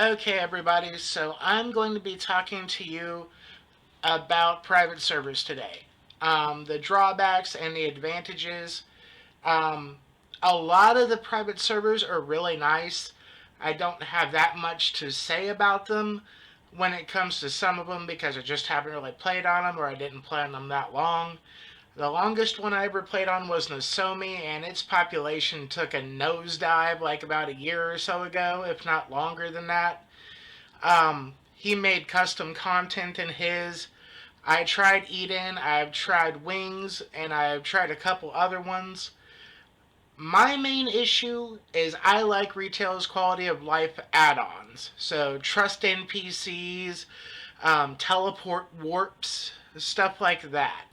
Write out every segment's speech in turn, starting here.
Okay, everybody, so I'm going to be talking to you about private servers today. The drawbacks and the advantages. Um, a lot of the private servers are really nice. I don't have that much to say about them when it comes to some of them because I just haven't really played on them or I didn't play on them that long. The longest one I ever played on was Nozomi, and its population took a nosedive like about a year or so ago, if not longer than that. He made custom content in his. I tried Eden, I've tried Wings, and I've tried a couple other ones. My main issue is I like retail's quality of life add ons. So, trust NPCs, teleport warps, stuff like that.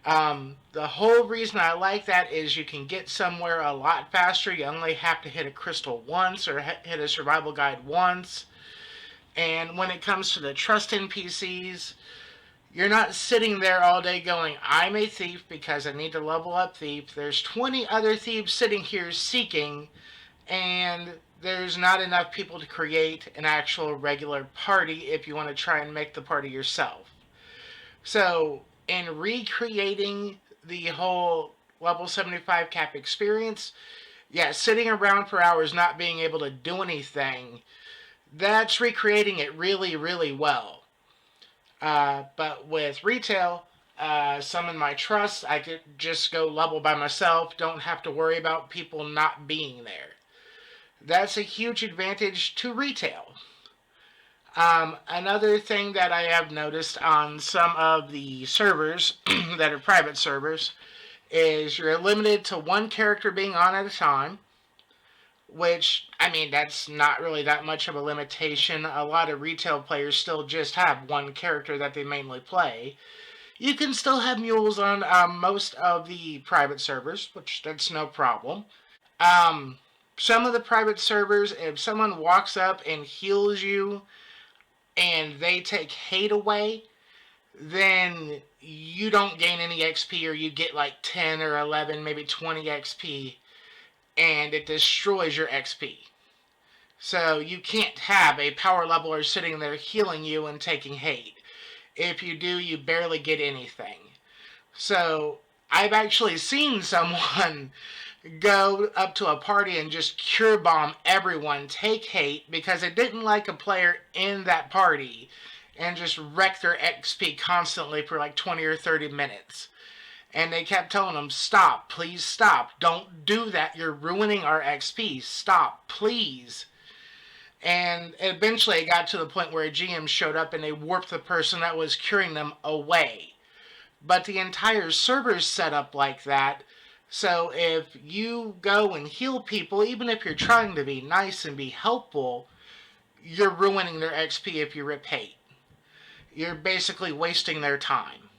The whole reason I like that is you can get somewhere a lot faster. You only have to hit a crystal once or hit a survival guide once. And when it comes to the trust NPCs, you're not sitting there all day going, I'm a thief because I need to level up thief. There's 20 other thieves sitting here seeking, and there's not enough people to create an actual regular party if you want to try and make the party yourself. So, in recreating the whole level 75 cap experience, yeah, sitting around for hours not being able to do anything, that's recreating it really, really well. But with retail, summon my trust, I could just go level by myself, don't have to worry about people not being there. That's a huge advantage to retail. Another thing that I have noticed on some of the servers that are private servers is you're limited to one character being on at a time, which, I mean, that's not really that much of a limitation. A lot of retail players still just have one character that they mainly play. You can still have mules on most of the private servers, which that's no problem. Um, some of the private servers, if someone walks up and heals you and they take hate away, then you don't gain any XP or you get like 10 or 11, maybe 20 XP, and it destroys your XP. So you can't have a power leveler sitting there healing you and taking hate. If you do, you barely get anything. So I've actually seen someone go up to a party and just cure bomb everyone, take hate because they didn't like a player in that party, and just wreck their XP constantly for like 20 or 30 minutes. And they kept telling them, stop, please stop, don't do that, you're ruining our XP, stop, please. And eventually it got to the point where a GM showed up and they warped the person that was curing them away. But the entire server's set up like that, so if you go and heal people, even if you're trying to be nice and be helpful, you're ruining their XP if you rip hate. You're basically wasting their time.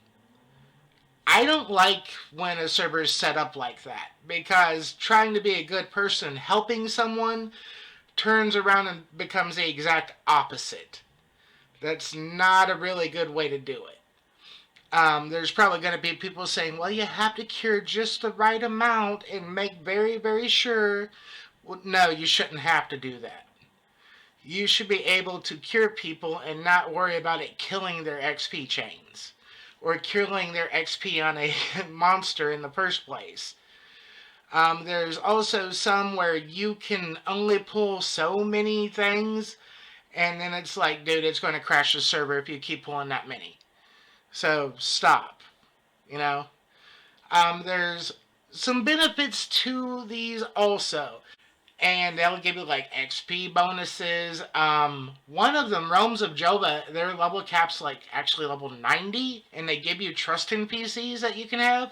I don't like when a server is set up like that, because trying to be a good person, helping someone, turns around and becomes the exact opposite. That's not a really good way to do it. There's probably going to be people saying, well, you have to cure just the right amount and make very, very sure. Well, no, you shouldn't have to do that. You should be able to cure people and not worry about it killing their XP chains or killing their XP on a monster in the first place. There's also some where you can only pull so many things, and then it's like, dude, it's going to crash the server if you keep pulling that many. So stop. You know? There's some benefits to these also. And they'll give you like XP bonuses. One of them, Realms of Jova, their level cap's like actually level 90, and they give you trust NPCs that you can have.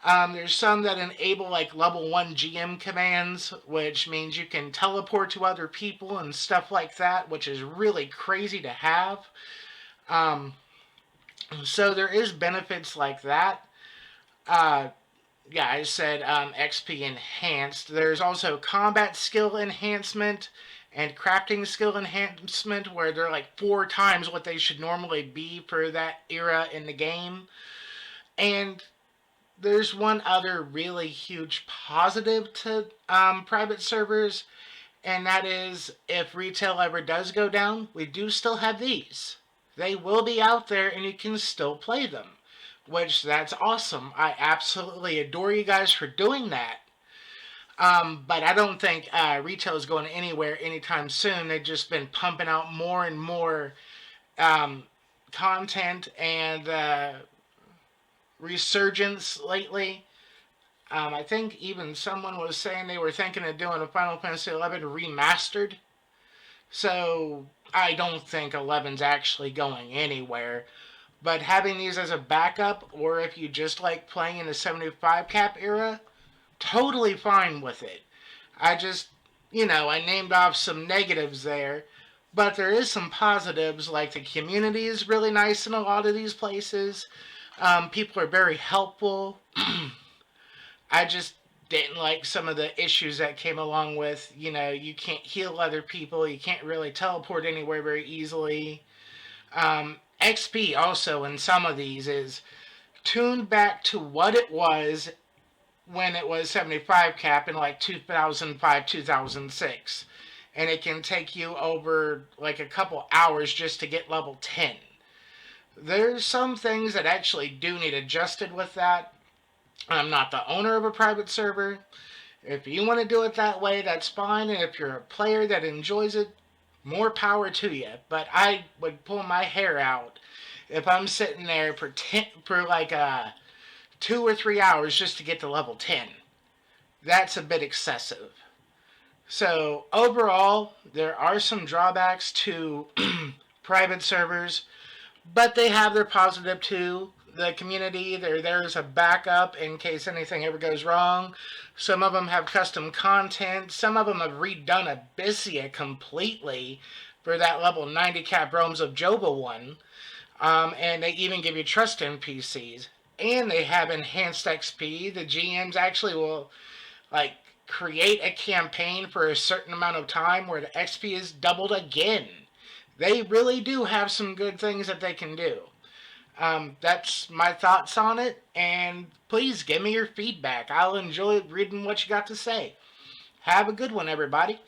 There's some that enable like level 1 GM commands, which means you can teleport to other people and stuff like that, which is really crazy to have. So there is benefits like that. Yeah, I said XP enhanced. There's also combat skill enhancement and crafting skill enhancement, where they're like 4 times what they should normally be for that era in the game. And there's one other really huge positive to private servers, and that is if retail ever does go down, we do still have these. They will be out there and you can still play them, which that's awesome. I absolutely adore you guys for doing that. But I don't think retail is going anywhere anytime soon. They've just been pumping out more and more um, content and resurgence lately. I think even someone was saying they were thinking of doing a Final Fantasy 11 remastered. So I don't think 11's actually going anywhere. But having these as a backup, or if you just like playing in the 75 cap era, totally fine with it. I just, I named off some negatives there, but there is some positives, like the community is really nice in a lot of these places. People are very helpful. I just didn't like some of the issues that came along with, you can't heal other people, you can't really teleport anywhere very easily. XP also in some of these is tuned back to what it was when it was 75 cap in like 2005, 2006. And it can take you over like a couple hours just to get level 10. There's some things that actually do need adjusted with that. I'm not the owner of a private server. If you want to do it that way, that's fine. And if you're a player that enjoys it, more power to you. But I would pull my hair out if I'm sitting there for like 2 or 3 hours just to get to level 10. That's a bit excessive. So overall, there are some drawbacks to private servers, but they have their positive too. The community, they're there as a backup in case anything ever goes wrong. Some of them have custom content. Some of them have redone Abyssia completely for that level 90 cap Realms of Joba one. And they even give you trust NPCs. And they have enhanced XP. The GMs actually will like create a campaign for a certain amount of time where the XP is doubled again. They really do have some good things that they can do. That's my thoughts on it, and please give me your feedback. I'll enjoy reading what you got to say. Have a good one, everybody.